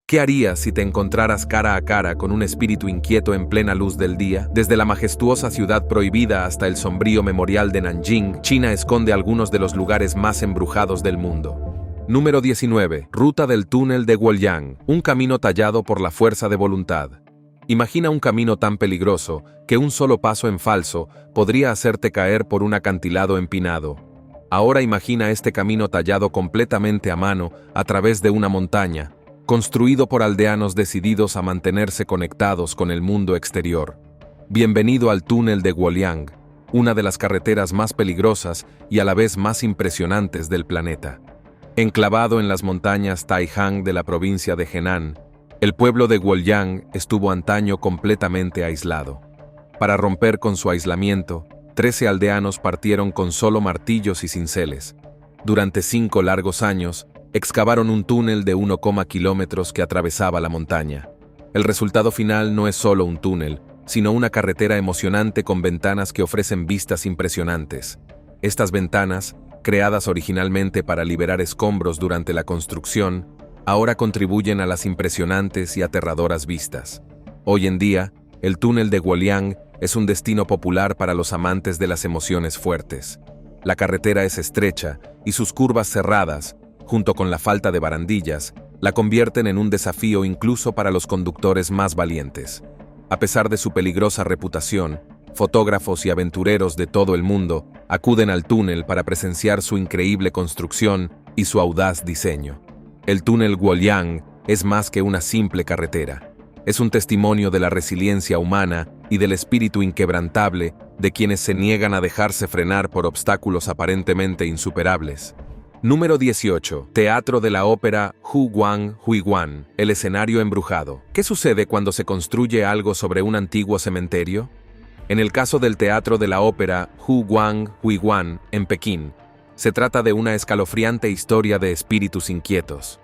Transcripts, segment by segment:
¿Qué harías si te encontraras cara a cara con un espíritu inquieto en plena luz del día? Desde la majestuosa ciudad prohibida hasta el sombrío memorial de Nanjing, China esconde algunos de los lugares más embrujados del mundo. Número 19. Ruta del túnel de Guoyang, un camino tallado por la fuerza de voluntad. Imagina un camino tan peligroso que un solo paso en falso podría hacerte caer por un acantilado empinado. Ahora imagina este camino tallado completamente a mano a través de una montaña, construido por aldeanos decididos a mantenerse conectados con el mundo exterior. Bienvenido al túnel de Guoyang, una de las carreteras más peligrosas y a la vez más impresionantes del planeta. Enclavado en las montañas Taihang de la provincia de Henan, el pueblo de Guoyang estuvo antaño completamente aislado. Para romper con su aislamiento, 13 aldeanos partieron con solo martillos y cinceles. Durante 5 largos años, excavaron un túnel de 1, kilómetros que atravesaba la montaña. El resultado final no es solo un túnel, sino una carretera emocionante con ventanas que ofrecen vistas impresionantes. Estas ventanas, creadas originalmente para liberar escombros durante la construcción, ahora contribuyen a las impresionantes y aterradoras vistas. Hoy en día, el túnel de Guoyang es un destino popular para los amantes de las emociones fuertes. La carretera es estrecha y sus curvas cerradas, junto con la falta de barandillas, la convierten en un desafío incluso para los conductores más valientes. A pesar de su peligrosa reputación, fotógrafos y aventureros de todo el mundo acuden al túnel para presenciar su increíble construcción y su audaz diseño. El túnel Guoyang es más que una simple carretera. Es un testimonio de la resiliencia humana y del espíritu inquebrantable de quienes se niegan a dejarse frenar por obstáculos aparentemente insuperables. Número 18. Teatro de la ópera Huiguan, el escenario embrujado. ¿Qué sucede cuando se construye algo sobre un antiguo cementerio? En el caso del Teatro de la Ópera Huiguan, en Pekín, se trata de una escalofriante historia de espíritus inquietos.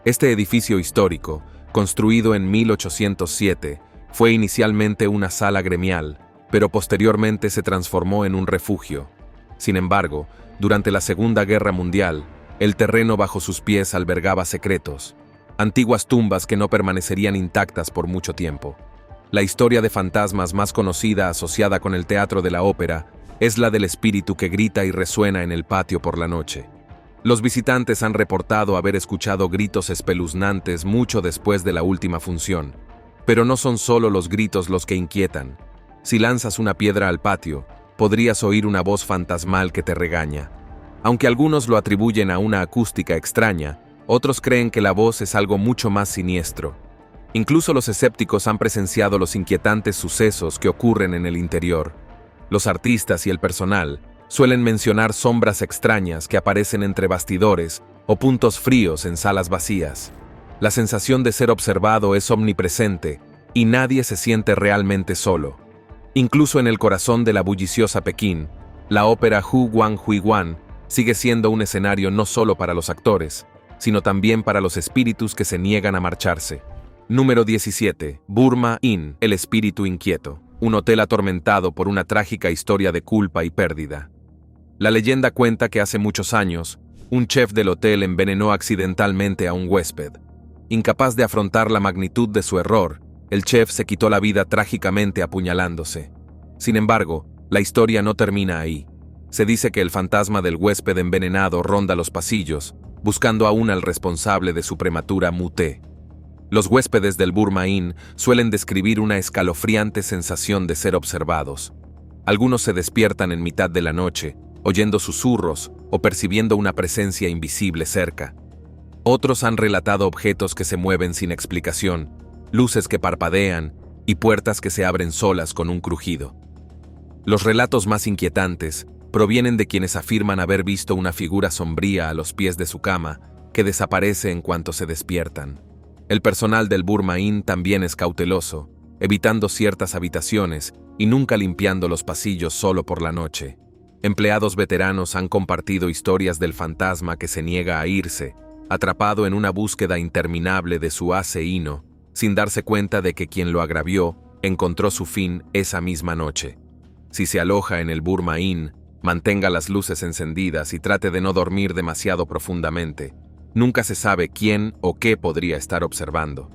Este edificio histórico, construido en 1807, fue inicialmente una sala gremial, pero posteriormente se transformó en un refugio. Sin embargo, durante la Segunda Guerra Mundial, el terreno bajo sus pies albergaba secretos, antiguas tumbas que no permanecerían intactas por mucho tiempo. La historia de fantasmas más conocida asociada con el teatro de la ópera es la del espíritu que grita y resuena en el patio por la noche. Los visitantes han reportado haber escuchado gritos espeluznantes mucho después de la última función. Pero no son solo los gritos los que inquietan. Si lanzas una piedra al patio, podrías oír una voz fantasmal que te regaña. Aunque algunos lo atribuyen a una acústica extraña, otros creen que la voz es algo mucho más siniestro. Incluso los escépticos han presenciado los inquietantes sucesos que ocurren en el interior. Los artistas y el personal suelen mencionar sombras extrañas que aparecen entre bastidores o puntos fríos en salas vacías. La sensación de ser observado es omnipresente y nadie se siente realmente solo. Incluso en el corazón de la bulliciosa Pekín, la ópera Huiguan sigue siendo un escenario no solo para los actores, sino también para los espíritus que se niegan a marcharse. Número 17. Burma Inn, el espíritu inquieto. Un hotel atormentado por una trágica historia de culpa y pérdida. La leyenda cuenta que hace muchos años, un chef del hotel envenenó accidentalmente a un huésped. Incapaz de afrontar la magnitud de su error, el chef se quitó la vida trágicamente apuñalándose. Sin embargo, la historia no termina ahí. Se dice que el fantasma del huésped envenenado ronda los pasillos, buscando aún al responsable de su prematura muerte. Los huéspedes del Burma Inn suelen describir una escalofriante sensación de ser observados. Algunos se despiertan en mitad de la noche, oyendo susurros o percibiendo una presencia invisible cerca. Otros han relatado objetos que se mueven sin explicación, luces que parpadean y puertas que se abren solas con un crujido. Los relatos más inquietantes provienen de quienes afirman haber visto una figura sombría a los pies de su cama que desaparece en cuanto se despiertan. El personal del Burma Inn también es cauteloso, evitando ciertas habitaciones y nunca limpiando los pasillos solo por la noche. Empleados veteranos han compartido historias del fantasma que se niega a irse, atrapado en una búsqueda interminable de su asesino, sin darse cuenta de que quien lo agravió encontró su fin esa misma noche. Si se aloja en el Burma Inn, mantenga las luces encendidas y trate de no dormir demasiado profundamente. Nunca se sabe quién o qué podría estar observando.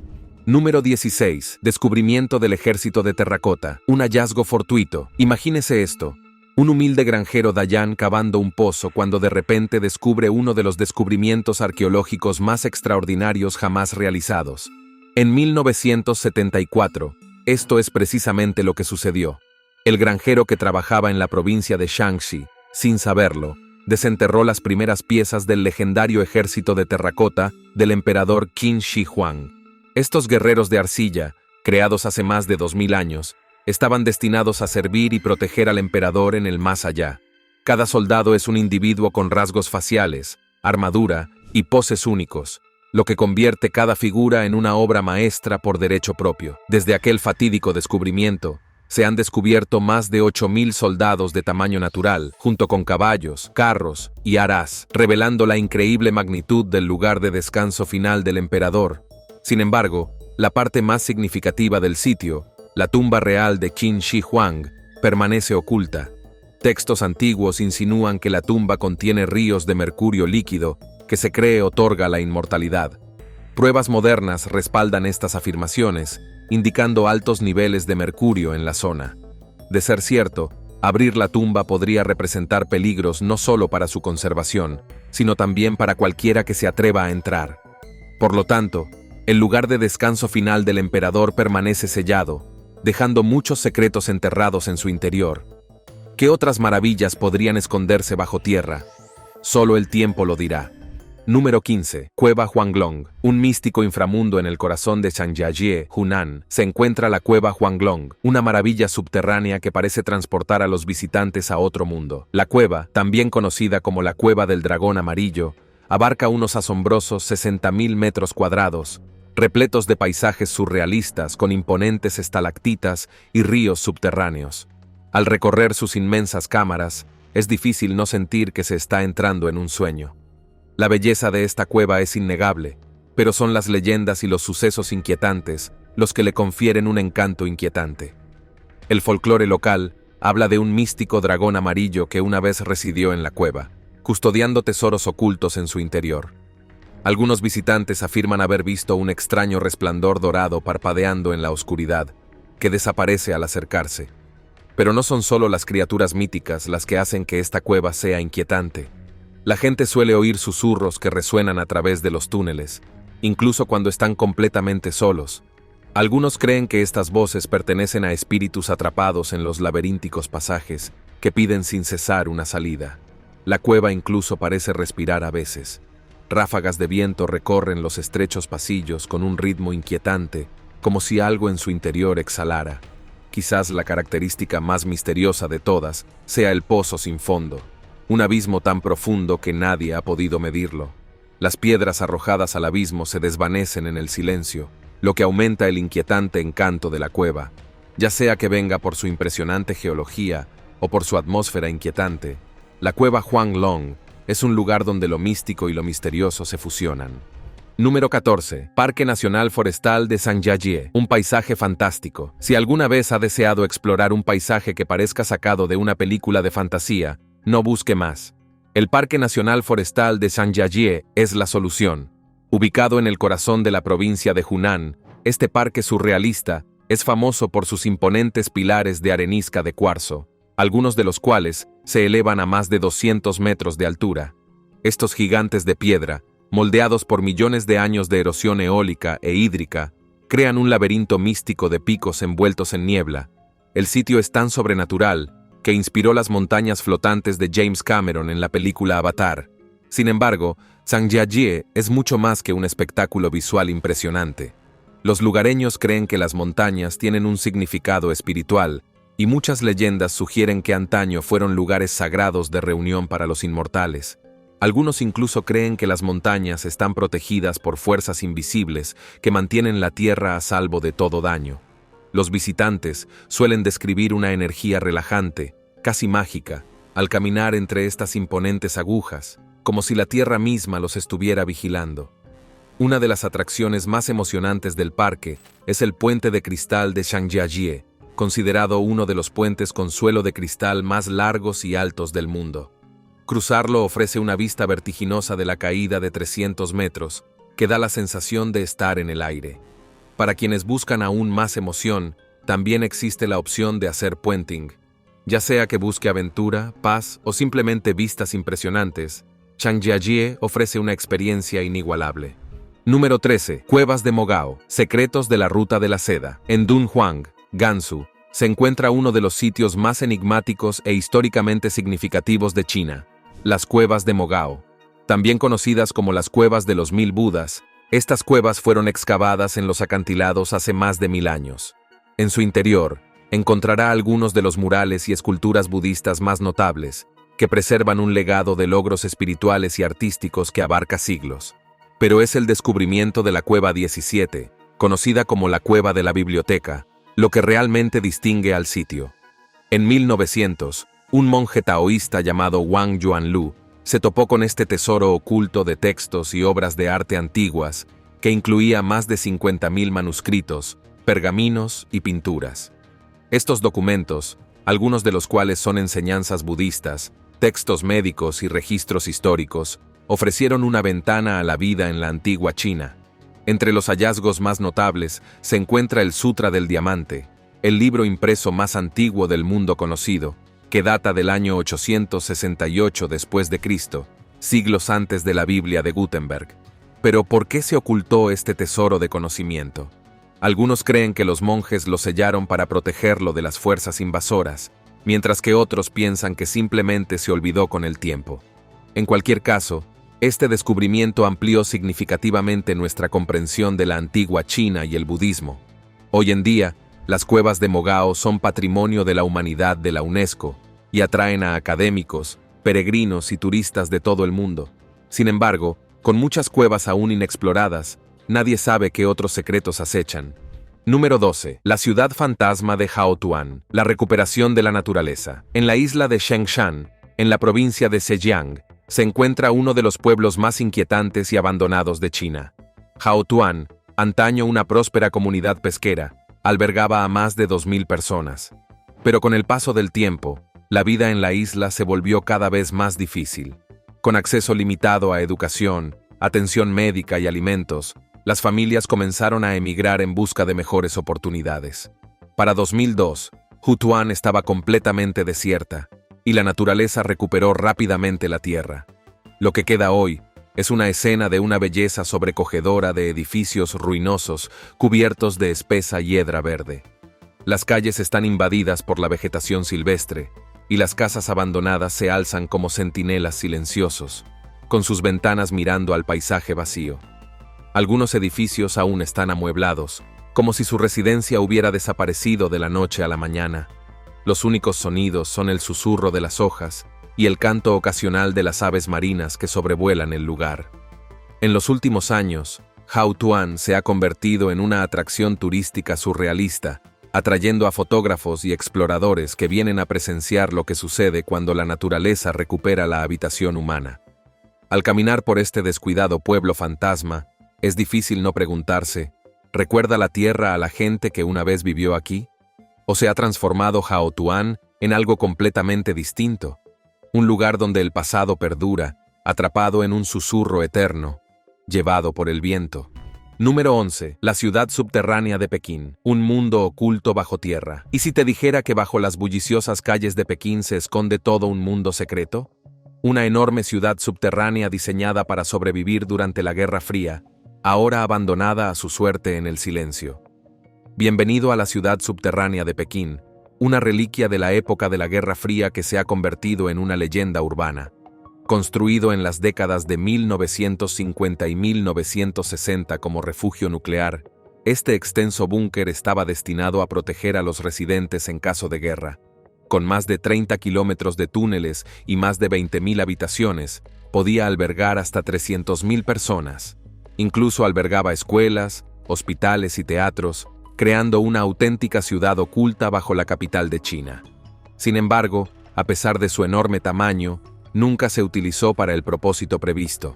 Número 16. Descubrimiento del ejército de terracota. Un hallazgo fortuito. Imagínese esto. Un humilde granjero Dayan cavando un pozo cuando de repente descubre uno de los descubrimientos arqueológicos más extraordinarios jamás realizados. En 1974, esto es precisamente lo que sucedió. El granjero que trabajaba en la provincia de Shaanxi, sin saberlo, desenterró las primeras piezas del legendario ejército de terracota del emperador Qin Shi Huang. Estos guerreros de arcilla, creados hace más de 2000 años, estaban destinados a servir y proteger al emperador en el más allá. Cada soldado es un individuo con rasgos faciales, armadura y poses únicos, lo que convierte cada figura en una obra maestra por derecho propio. Desde aquel fatídico descubrimiento, se han descubierto más de 8000 soldados de tamaño natural, junto con caballos, carros y arás, revelando la increíble magnitud del lugar de descanso final del emperador. Sin embargo, la parte más significativa del sitio, la tumba real de Qin Shi Huang, permanece oculta. Textos antiguos insinúan que la tumba contiene ríos de mercurio líquido que se cree otorga la inmortalidad. Pruebas modernas respaldan estas afirmaciones, indicando altos niveles de mercurio en la zona. De ser cierto, abrir la tumba podría representar peligros no solo para su conservación, sino también para cualquiera que se atreva a entrar. Por lo tanto, el lugar de descanso final del emperador permanece sellado, dejando muchos secretos enterrados en su interior. ¿Qué otras maravillas podrían esconderse bajo tierra? Solo el tiempo lo dirá. Número 15. Cueva Huanglong. Un místico inframundo en el corazón de Zhangjiajie, Hunan, se encuentra la Cueva Huanglong, una maravilla subterránea que parece transportar a los visitantes a otro mundo. La cueva, también conocida como la Cueva del Dragón Amarillo, abarca unos asombrosos 60.000 metros cuadrados, repletos de paisajes surrealistas con imponentes estalactitas y ríos subterráneos. Al recorrer sus inmensas cámaras, es difícil no sentir que se está entrando en un sueño. La belleza de esta cueva es innegable, pero son las leyendas y los sucesos inquietantes los que le confieren un encanto inquietante. El folclore local habla de un místico dragón amarillo que una vez residió en la cueva, custodiando tesoros ocultos en su interior. Algunos visitantes afirman haber visto un extraño resplandor dorado parpadeando en la oscuridad, que desaparece al acercarse. Pero no son solo las criaturas míticas las que hacen que esta cueva sea inquietante. La gente suele oír susurros que resuenan a través de los túneles, incluso cuando están completamente solos. Algunos creen que estas voces pertenecen a espíritus atrapados en los laberínticos pasajes que piden sin cesar una salida. La cueva incluso parece respirar a veces. Ráfagas de viento recorren los estrechos pasillos con un ritmo inquietante, como si algo en su interior exhalara. Quizás la característica más misteriosa de todas sea el pozo sin fondo, un abismo tan profundo que nadie ha podido medirlo. Las piedras arrojadas al abismo se desvanecen en el silencio, lo que aumenta el inquietante encanto de la cueva, ya sea que venga por su impresionante geología o por su atmósfera inquietante. La cueva Huanglong es un lugar donde lo místico y lo misterioso se fusionan. Número 14. Parque Nacional Forestal de Zhangjiajie. Un paisaje fantástico. Si alguna vez ha deseado explorar un paisaje que parezca sacado de una película de fantasía, no busque más. El Parque Nacional Forestal de Zhangjiajie es la solución. Ubicado en el corazón de la provincia de Hunan, este parque surrealista es famoso por sus imponentes pilares de arenisca de cuarzo, algunos de los cuales se elevan a más de 200 metros de altura. Estos gigantes de piedra, moldeados por millones de años de erosión eólica e hídrica, crean un laberinto místico de picos envueltos en niebla. El sitio es tan sobrenatural que inspiró las montañas flotantes de James Cameron en la película Avatar. Sin embargo, Zhangjiajie es mucho más que un espectáculo visual impresionante. Los lugareños creen que las montañas tienen un significado espiritual, y muchas leyendas sugieren que antaño fueron lugares sagrados de reunión para los inmortales. Algunos incluso creen que las montañas están protegidas por fuerzas invisibles que mantienen la tierra a salvo de todo daño. Los visitantes suelen describir una energía relajante, casi mágica, al caminar entre estas imponentes agujas, como si la tierra misma los estuviera vigilando. Una de las atracciones más emocionantes del parque es el puente de cristal de Zhangjiajie, considerado uno de los puentes con suelo de cristal más largos y altos del mundo. Cruzarlo ofrece una vista vertiginosa de la caída de 300 metros, que da la sensación de estar en el aire. Para quienes buscan aún más emoción, también existe la opción de hacer puenting. Ya sea que busque aventura, paz o simplemente vistas impresionantes, Changjiajie ofrece una experiencia inigualable. Número 13. Cuevas de Mogao. Secretos de la Ruta de la Seda. En Dunhuang, Gansu, se encuentra uno de los sitios más enigmáticos e históricamente significativos de China, las Cuevas de Mogao. También conocidas como las Cuevas de los Mil Budas, estas cuevas fueron excavadas en los acantilados hace más de 1000 años. En su interior, encontrará algunos de los murales y esculturas budistas más notables, que preservan un legado de logros espirituales y artísticos que abarca siglos. Pero es el descubrimiento de la Cueva 17, conocida como la Cueva de la Biblioteca, lo que realmente distingue al sitio. En 1900, un monje taoísta llamado Wang Yuanlu se topó con este tesoro oculto de textos y obras de arte antiguas, que incluía más de 50.000 manuscritos, pergaminos y pinturas. Estos documentos, algunos de los cuales son enseñanzas budistas, textos médicos y registros históricos, ofrecieron una ventana a la vida en la antigua China. Entre los hallazgos más notables se encuentra el Sutra del Diamante, el libro impreso más antiguo del mundo conocido, que data del año 868 después de Cristo, siglos antes de la Biblia de Gutenberg. Pero ¿por qué se ocultó este tesoro de conocimiento? Algunos creen que los monjes lo sellaron para protegerlo de las fuerzas invasoras, mientras que otros piensan que simplemente se olvidó con el tiempo. En cualquier caso, este descubrimiento amplió significativamente nuestra comprensión de la antigua China y el budismo. Hoy en día, las cuevas de Mogao son patrimonio de la humanidad de la UNESCO y atraen a académicos, peregrinos y turistas de todo el mundo. Sin embargo, con muchas cuevas aún inexploradas, nadie sabe qué otros secretos acechan. Número 12. La ciudad fantasma de Haotuan. La recuperación de la naturaleza. En la isla de Shengshan, en la provincia de Zhejiang, se encuentra uno de los pueblos más inquietantes y abandonados de China. Haotuan, antaño una próspera comunidad pesquera, albergaba a más de 2000 personas. Pero con el paso del tiempo, la vida en la isla se volvió cada vez más difícil. Con acceso limitado a educación, atención médica y alimentos, las familias comenzaron a emigrar en busca de mejores oportunidades. Para 2002, Hutuan estaba completamente desierta, y la naturaleza recuperó rápidamente la tierra. Lo que queda hoy es una escena de una belleza sobrecogedora de edificios ruinosos cubiertos de espesa hiedra verde. Las calles están invadidas por la vegetación silvestre, y las casas abandonadas se alzan como centinelas silenciosos, con sus ventanas mirando al paisaje vacío. Algunos edificios aún están amueblados, como si su residencia hubiera desaparecido de la noche a la mañana. Los únicos sonidos son el susurro de las hojas y el canto ocasional de las aves marinas que sobrevuelan el lugar. En los últimos años, Haotuan se ha convertido en una atracción turística surrealista, atrayendo a fotógrafos y exploradores que vienen a presenciar lo que sucede cuando la naturaleza recupera la habitación humana. Al caminar por este descuidado pueblo fantasma, es difícil no preguntarse, ¿recuerda la tierra a la gente que una vez vivió aquí? ¿O se ha transformado Haotuan en algo completamente distinto? Un lugar donde el pasado perdura, atrapado en un susurro eterno, llevado por el viento. Número 11. La ciudad subterránea de Pekín. Un mundo oculto bajo tierra. ¿Y si te dijera que bajo las bulliciosas calles de Pekín se esconde todo un mundo secreto? Una enorme ciudad subterránea diseñada para sobrevivir durante la Guerra Fría, ahora abandonada a su suerte en el silencio. Bienvenido a la ciudad subterránea de Pekín, una reliquia de la época de la Guerra Fría que se ha convertido en una leyenda urbana. Construido en las décadas de 1950 y 1960 como refugio nuclear, este extenso búnker estaba destinado a proteger a los residentes en caso de guerra. Con más de 30 kilómetros de túneles y más de 20.000 habitaciones, podía albergar hasta 300.000 personas. Incluso albergaba escuelas, hospitales y teatros, creando una auténtica ciudad oculta bajo la capital de China. Sin embargo, a pesar de su enorme tamaño, nunca se utilizó para el propósito previsto.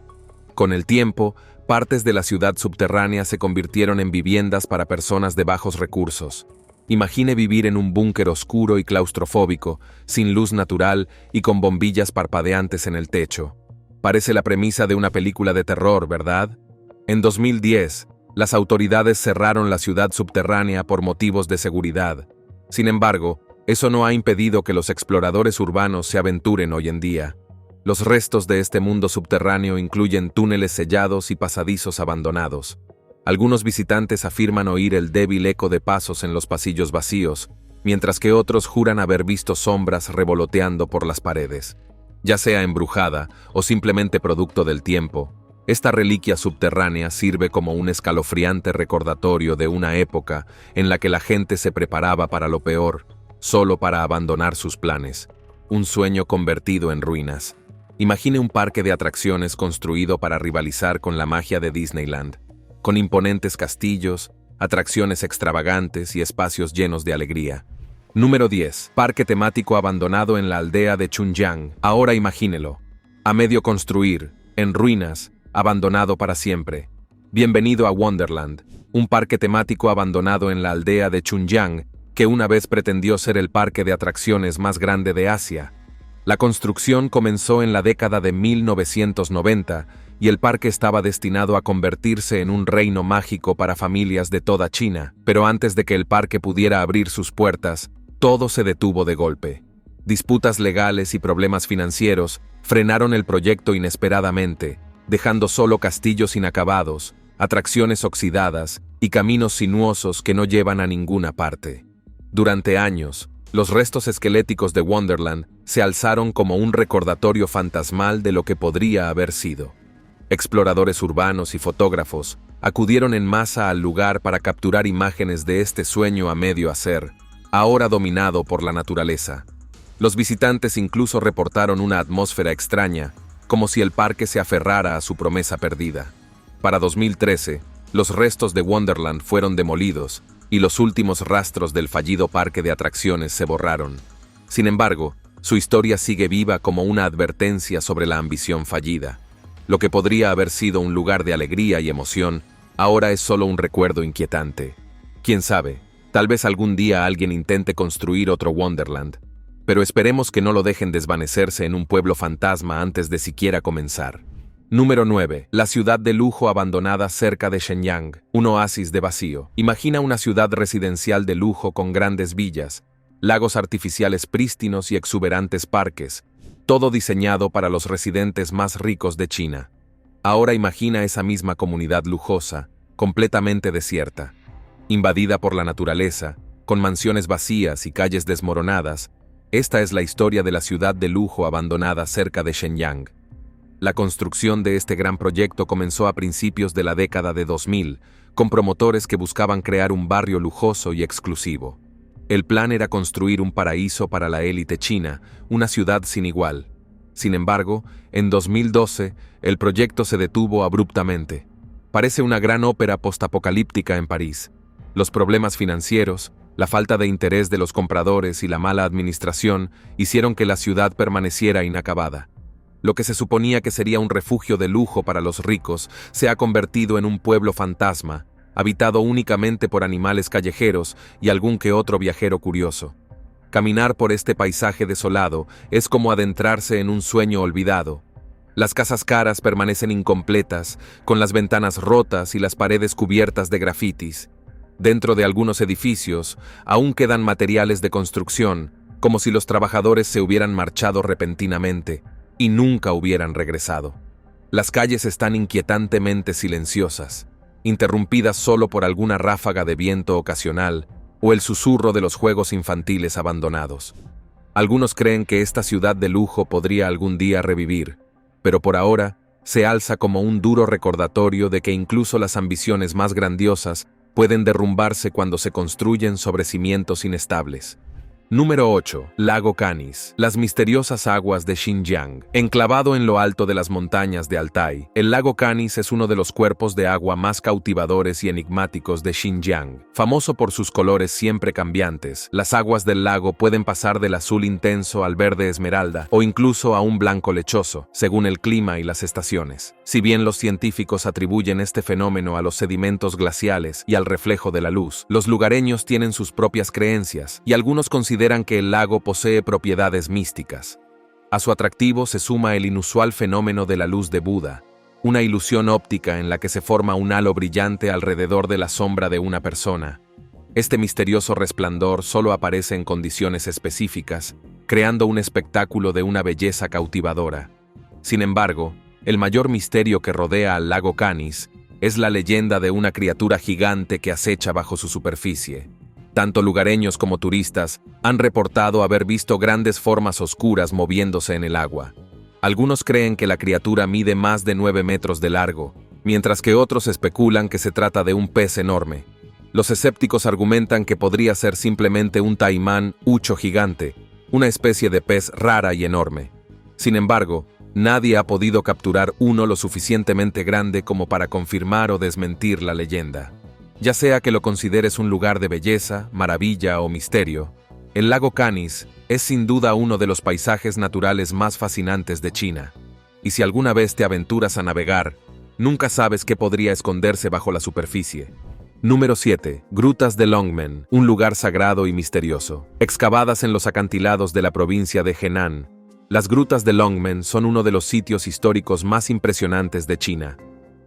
Con el tiempo, partes de la ciudad subterránea se convirtieron en viviendas para personas de bajos recursos. Imagine vivir en un búnker oscuro y claustrofóbico, sin luz natural y con bombillas parpadeantes en el techo. Parece la premisa de una película de terror, ¿verdad? En 2010, las autoridades cerraron la ciudad subterránea por motivos de seguridad. Sin embargo, eso no ha impedido que los exploradores urbanos se aventuren hoy en día. Los restos de este mundo subterráneo incluyen túneles sellados y pasadizos abandonados. Algunos visitantes afirman oír el débil eco de pasos en los pasillos vacíos, mientras que otros juran haber visto sombras revoloteando por las paredes. Ya sea embrujada o simplemente producto del tiempo, esta reliquia subterránea sirve como un escalofriante recordatorio de una época en la que la gente se preparaba para lo peor, solo para abandonar sus planes. Un sueño convertido en ruinas. Imagine un parque de atracciones construido para rivalizar con la magia de Disneyland, con imponentes castillos, atracciones extravagantes y espacios llenos de alegría. Número 10. Parque temático abandonado en la aldea de Chunjiang. Ahora imagínelo. A medio construir, en ruinas, abandonado para siempre. Bienvenido a Wonderland, un parque temático abandonado en la aldea de Chunjiang, que una vez pretendió ser el parque de atracciones más grande de Asia. La construcción comenzó en la década de 1990 y el parque estaba destinado a convertirse en un reino mágico para familias de toda China, pero antes de que el parque pudiera abrir sus puertas, todo se detuvo de golpe. Disputas legales y problemas financieros frenaron el proyecto inesperadamente, dejando solo castillos inacabados, atracciones oxidadas y caminos sinuosos que no llevan a ninguna parte. Durante años, los restos esqueléticos de Wonderland se alzaron como un recordatorio fantasmal de lo que podría haber sido. Exploradores urbanos y fotógrafos acudieron en masa al lugar para capturar imágenes de este sueño a medio hacer, ahora dominado por la naturaleza. Los visitantes incluso reportaron una atmósfera extraña, como si el parque se aferrara a su promesa perdida. Para 2013, los restos de Wonderland fueron demolidos y los últimos rastros del fallido parque de atracciones se borraron. Sin embargo, su historia sigue viva como una advertencia sobre la ambición fallida. Lo que podría haber sido un lugar de alegría y emoción, ahora es solo un recuerdo inquietante. Quién sabe, tal vez algún día alguien intente construir otro Wonderland, pero esperemos que no lo dejen desvanecerse en un pueblo fantasma antes de siquiera comenzar. Número 9. La ciudad de lujo abandonada cerca de Shenyang, un oasis de vacío. Imagina una ciudad residencial de lujo con grandes villas, lagos artificiales prístinos y exuberantes parques, todo diseñado para los residentes más ricos de China. Ahora imagina esa misma comunidad lujosa, completamente desierta, invadida por la naturaleza, con mansiones vacías y calles desmoronadas. Esta es la historia de la ciudad de lujo abandonada cerca de Shenyang. La construcción de este gran proyecto comenzó a principios de la década de 2000, con promotores que buscaban crear un barrio lujoso y exclusivo. El plan era construir un paraíso para la élite china, una ciudad sin igual. Sin embargo, en 2012, el proyecto se detuvo abruptamente. Parece una gran ópera postapocalíptica en París. Los problemas financieros, la falta de interés de los compradores y la mala administración hicieron que la ciudad permaneciera inacabada. Lo que se suponía que sería un refugio de lujo para los ricos se ha convertido en un pueblo fantasma, habitado únicamente por animales callejeros y algún que otro viajero curioso. Caminar por este paisaje desolado es como adentrarse en un sueño olvidado. Las casas caras permanecen incompletas, con las ventanas rotas y las paredes cubiertas de grafitis. Dentro de algunos edificios, aún quedan materiales de construcción, como si los trabajadores se hubieran marchado repentinamente y nunca hubieran regresado. Las calles están inquietantemente silenciosas, interrumpidas solo por alguna ráfaga de viento ocasional o el susurro de los juegos infantiles abandonados. Algunos creen que esta ciudad de lujo podría algún día revivir, pero por ahora se alza como un duro recordatorio de que incluso las ambiciones más grandiosas pueden derrumbarse cuando se construyen sobre cimientos inestables. Número 8. Lago Canis. Las misteriosas aguas de Xinjiang. Enclavado en lo alto de las montañas de Altai, el lago Canis es uno de los cuerpos de agua más cautivadores y enigmáticos de Xinjiang. Famoso por sus colores siempre cambiantes, las aguas del lago pueden pasar del azul intenso al verde esmeralda o incluso a un blanco lechoso, según el clima y las estaciones. Si bien los científicos atribuyen este fenómeno a los sedimentos glaciales y al reflejo de la luz, los lugareños tienen sus propias creencias y algunos consideran que el lago posee propiedades místicas. A su atractivo se suma el inusual fenómeno de la luz de Buda, una ilusión óptica en la que se forma un halo brillante alrededor de la sombra de una persona. Este misterioso resplandor solo aparece en condiciones específicas, creando un espectáculo de una belleza cautivadora. Sin embargo, el mayor misterio que rodea al lago Canis es la leyenda de una criatura gigante que acecha bajo su superficie. Tanto lugareños como turistas han reportado haber visto grandes formas oscuras moviéndose en el agua. Algunos creen que la criatura mide más de 9 metros de largo, mientras que otros especulan que se trata de un pez enorme. Los escépticos argumentan que podría ser simplemente un taimán hucho gigante, una especie de pez rara y enorme. Sin embargo, nadie ha podido capturar uno lo suficientemente grande como para confirmar o desmentir la leyenda. Ya sea que lo consideres un lugar de belleza, maravilla o misterio, el lago Canis es sin duda uno de los paisajes naturales más fascinantes de China. Y si alguna vez te aventuras a navegar, nunca sabes qué podría esconderse bajo la superficie. Número 7. Grutas de Longmen, un lugar sagrado y misterioso. Excavadas en los acantilados de la provincia de Henan, las grutas de Longmen son uno de los sitios históricos más impresionantes de China.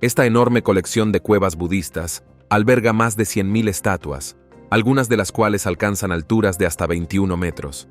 Esta enorme colección de cuevas budistas alberga más de 100.000 estatuas, algunas de las cuales alcanzan alturas de hasta 21 metros.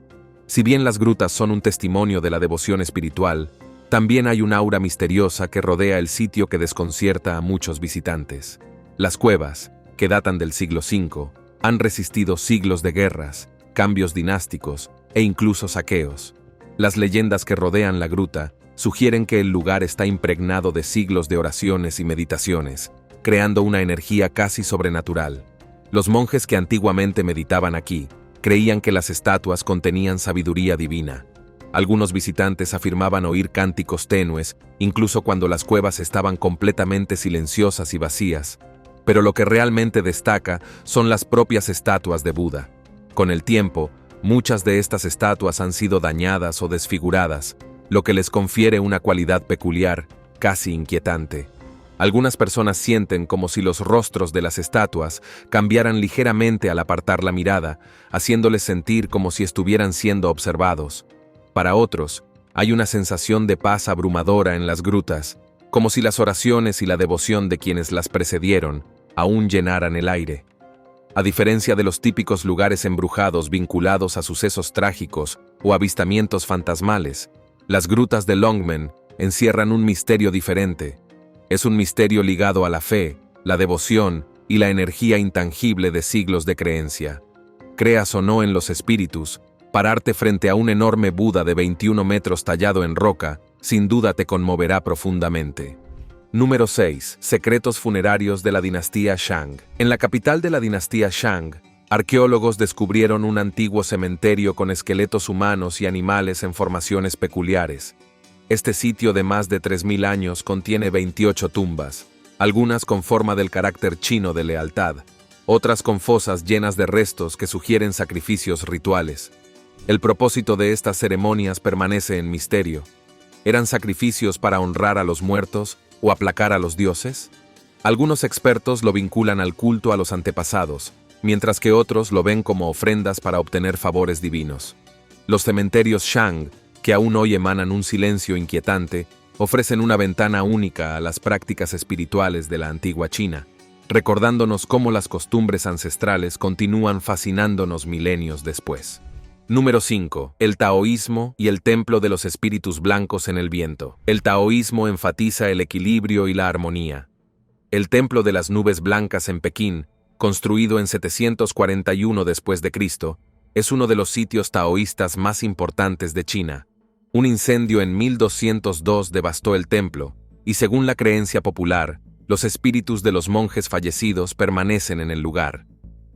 Si bien las grutas son un testimonio de la devoción espiritual, también hay un aura misteriosa que rodea el sitio que desconcierta a muchos visitantes. Las cuevas, que datan del siglo V, han resistido siglos de guerras, cambios dinásticos e incluso saqueos. Las leyendas que rodean la gruta sugieren que el lugar está impregnado de siglos de oraciones y meditaciones, creando una energía casi sobrenatural. Los monjes que antiguamente meditaban aquí creían que las estatuas contenían sabiduría divina. Algunos visitantes afirmaban oír cánticos tenues, incluso cuando las cuevas estaban completamente silenciosas y vacías. Pero lo que realmente destaca son las propias estatuas de Buda. Con el tiempo, muchas de estas estatuas han sido dañadas o desfiguradas, lo que les confiere una cualidad peculiar, casi inquietante. Algunas personas sienten como si los rostros de las estatuas cambiaran ligeramente al apartar la mirada, haciéndoles sentir como si estuvieran siendo observados. Para otros, hay una sensación de paz abrumadora en las grutas, como si las oraciones y la devoción de quienes las precedieron aún llenaran el aire. A diferencia de los típicos lugares embrujados vinculados a sucesos trágicos o avistamientos fantasmales, las grutas de Longmen encierran un misterio diferente. Es un misterio ligado a la fe, la devoción y la energía intangible de siglos de creencia. Creas o no en los espíritus, pararte frente a un enorme Buda de 21 metros tallado en roca, sin duda te conmoverá profundamente. Número 6. Secretos funerarios de la dinastía Shang. En la capital de la dinastía Shang, arqueólogos descubrieron un antiguo cementerio con esqueletos humanos y animales en formaciones peculiares. Este sitio de más de 3.000 años contiene 28 tumbas, algunas con forma del carácter chino de lealtad, otras con fosas llenas de restos que sugieren sacrificios rituales. El propósito de estas ceremonias permanece en misterio. ¿Eran sacrificios para honrar a los muertos o aplacar a los dioses? Algunos expertos lo vinculan al culto a los antepasados, mientras que otros lo ven como ofrendas para obtener favores divinos. Los cementerios Shang, que aún hoy emanan un silencio inquietante, ofrecen una ventana única a las prácticas espirituales de la antigua China, recordándonos cómo las costumbres ancestrales continúan fascinándonos milenios después. Número 5. El taoísmo y el templo de los espíritus blancos en el viento. El taoísmo enfatiza el equilibrio y la armonía. El templo de las nubes blancas en Pekín, construido en 741 después de Cristo, es uno de los sitios taoístas más importantes de China. Un incendio en 1202 devastó el templo, y según la creencia popular, los espíritus de los monjes fallecidos permanecen en el lugar.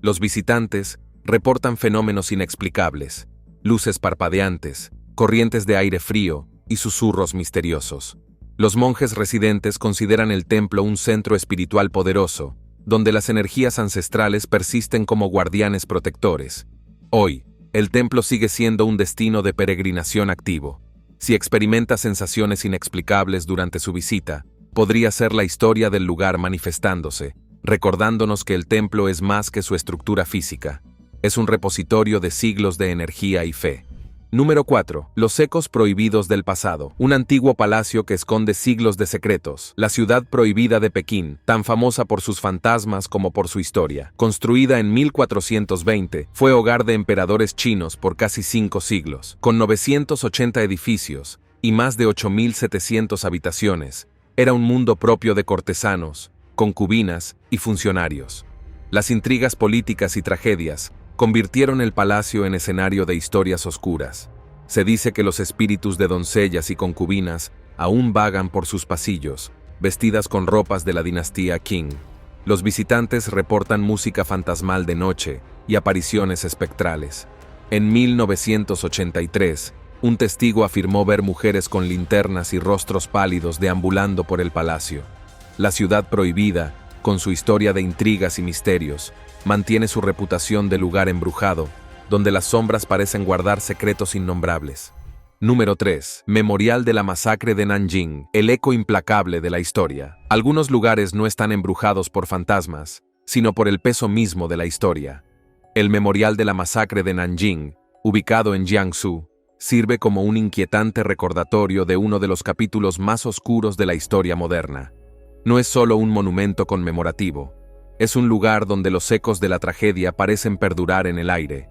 Los visitantes reportan fenómenos inexplicables, luces parpadeantes, corrientes de aire frío y susurros misteriosos. Los monjes residentes consideran el templo un centro espiritual poderoso, donde las energías ancestrales persisten como guardianes protectores. Hoy, el templo sigue siendo un destino de peregrinación activo. Si experimenta sensaciones inexplicables durante su visita, podría ser la historia del lugar manifestándose, recordándonos que el templo es más que su estructura física. Es un repositorio de siglos de energía y fe. Número 4. Los ecos prohibidos del pasado. Un antiguo palacio que esconde siglos de secretos. La ciudad prohibida de Pekín, tan famosa por sus fantasmas como por su historia. Construida en 1420, fue hogar de emperadores chinos por casi 5 siglos. Con 980 edificios y más de 8.700 habitaciones, era un mundo propio de cortesanos, concubinas y funcionarios. Las intrigas políticas y tragedias convirtieron el palacio en escenario de historias oscuras. Se dice que los espíritus de doncellas y concubinas aún vagan por sus pasillos, vestidas con ropas de la dinastía Qing. Los visitantes reportan música fantasmal de noche y apariciones espectrales. En 1983, un testigo afirmó ver mujeres con linternas y rostros pálidos deambulando por el palacio. La ciudad prohibida, con su historia de intrigas y misterios, mantiene su reputación de lugar embrujado, donde las sombras parecen guardar secretos innombrables. Número 3. Memorial de la masacre de Nanjing, el eco implacable de la historia. Algunos lugares no están embrujados por fantasmas, sino por el peso mismo de la historia. El Memorial de la masacre de Nanjing, ubicado en Jiangsu, sirve como un inquietante recordatorio de uno de los capítulos más oscuros de la historia moderna. No es solo un monumento conmemorativo, es un lugar donde los ecos de la tragedia parecen perdurar en el aire.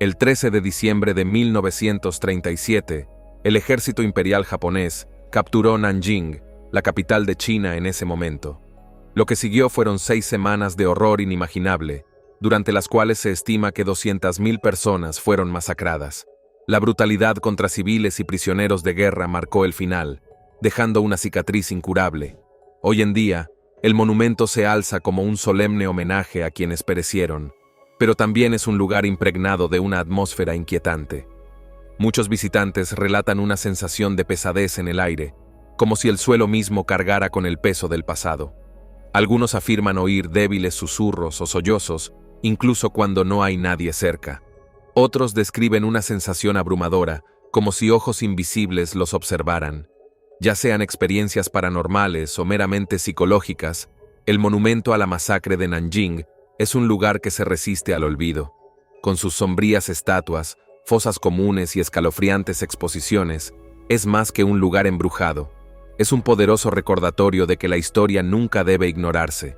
El 13 de diciembre de 1937, el ejército imperial japonés capturó Nanjing, la capital de China en ese momento. Lo que siguió fueron 6 semanas de horror inimaginable, durante las cuales se estima que 200.000 personas fueron masacradas. La brutalidad contra civiles y prisioneros de guerra marcó el final, dejando una cicatriz incurable. Hoy en día, el monumento se alza como un solemne homenaje a quienes perecieron, pero también es un lugar impregnado de una atmósfera inquietante. Muchos visitantes relatan una sensación de pesadez en el aire, como si el suelo mismo cargara con el peso del pasado. Algunos afirman oír débiles susurros o sollozos, incluso cuando no hay nadie cerca. Otros describen una sensación abrumadora, como si ojos invisibles los observaran. Ya sean experiencias paranormales o meramente psicológicas, el monumento a la masacre de Nanjing es un lugar que se resiste al olvido. Con sus sombrías estatuas, fosas comunes y escalofriantes exposiciones, es más que un lugar embrujado. Es un poderoso recordatorio de que la historia nunca debe ignorarse.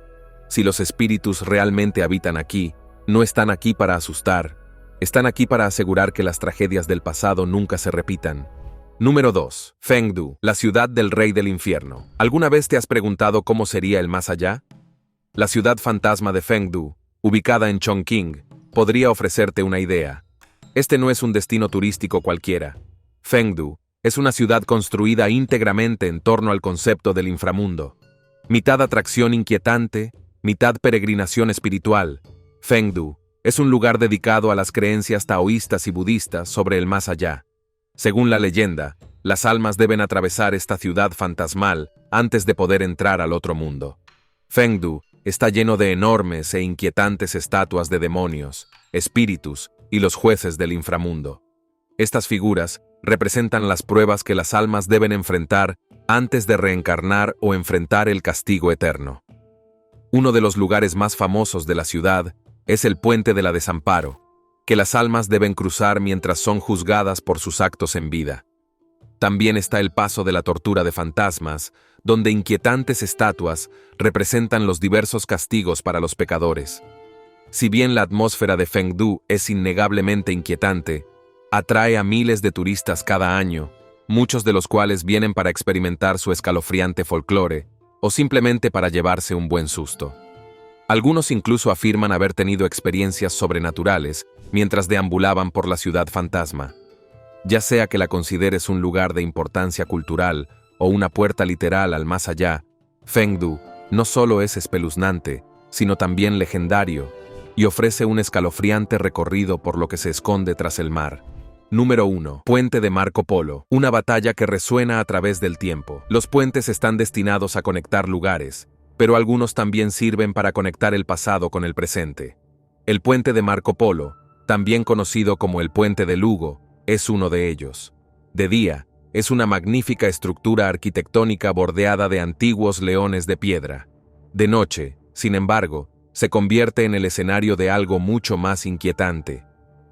Si los espíritus realmente habitan aquí, no están aquí para asustar, están aquí para asegurar que las tragedias del pasado nunca se repitan. Número 2. Fengdu, la ciudad del rey del infierno. ¿Alguna vez te has preguntado cómo sería el más allá? La ciudad fantasma de Fengdu, ubicada en Chongqing, podría ofrecerte una idea. Este no es un destino turístico cualquiera. Fengdu es una ciudad construida íntegramente en torno al concepto del inframundo. Mitad atracción inquietante, mitad peregrinación espiritual. Fengdu es un lugar dedicado a las creencias taoístas y budistas sobre el más allá. Según la leyenda, las almas deben atravesar esta ciudad fantasmal antes de poder entrar al otro mundo. Fengdu está lleno de enormes e inquietantes estatuas de demonios, espíritus y los jueces del inframundo. Estas figuras representan las pruebas que las almas deben enfrentar antes de reencarnar o enfrentar el castigo eterno. Uno de los lugares más famosos de la ciudad es el Puente de la Desamparo, que las almas deben cruzar mientras son juzgadas por sus actos en vida. También está el Paso de la Tortura de Fantasmas, donde inquietantes estatuas representan los diversos castigos para los pecadores. Si bien la atmósfera de Fengdu es innegablemente inquietante, atrae a miles de turistas cada año, muchos de los cuales vienen para experimentar su escalofriante folclore o simplemente para llevarse un buen susto. Algunos incluso afirman haber tenido experiencias sobrenaturales mientras deambulaban por la ciudad fantasma. Ya sea que la consideres un lugar de importancia cultural o una puerta literal al más allá, Fengdu no solo es espeluznante, sino también legendario, y ofrece un escalofriante recorrido por lo que se esconde tras el mar. Número 1. Puente de Marco Polo. Una batalla que resuena a través del tiempo. Los puentes están destinados a conectar lugares, pero algunos también sirven para conectar el pasado con el presente. El puente de Marco Polo, también conocido como el puente de Lugo, es uno de ellos. De día, es una magnífica estructura arquitectónica bordeada de antiguos leones de piedra. De noche, sin embargo, se convierte en el escenario de algo mucho más inquietante.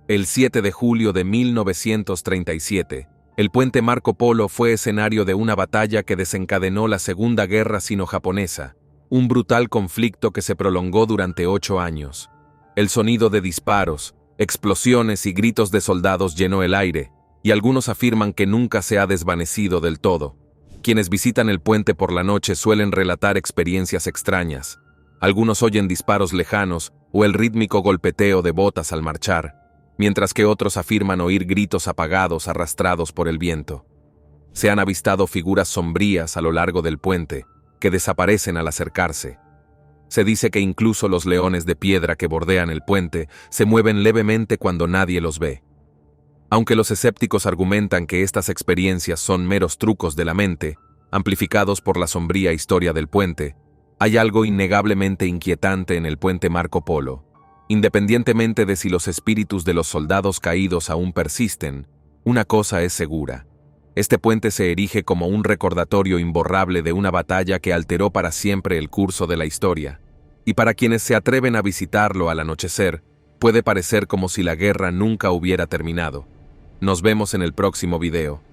El 7 de julio de 1937, el puente Marco Polo fue escenario de una batalla que desencadenó la Segunda Guerra Sino-Japonesa, un brutal conflicto que se prolongó durante 8 años. El sonido de disparos, explosiones y gritos de soldados llenó el aire, y algunos afirman que nunca se ha desvanecido del todo. Quienes visitan el puente por la noche suelen relatar experiencias extrañas. Algunos oyen disparos lejanos o el rítmico golpeteo de botas al marchar, mientras que otros afirman oír gritos apagados arrastrados por el viento. Se han avistado figuras sombrías a lo largo del puente, que desaparecen al acercarse. Se dice que incluso los leones de piedra que bordean el puente se mueven levemente cuando nadie los ve. Aunque los escépticos argumentan que estas experiencias son meros trucos de la mente, amplificados por la sombría historia del puente, hay algo innegablemente inquietante en el puente Marco Polo. Independientemente de si los espíritus de los soldados caídos aún persisten, una cosa es segura. Este puente se erige como un recordatorio imborrable de una batalla que alteró para siempre el curso de la historia. Y para quienes se atreven a visitarlo al anochecer, puede parecer como si la guerra nunca hubiera terminado. Nos vemos en el próximo video.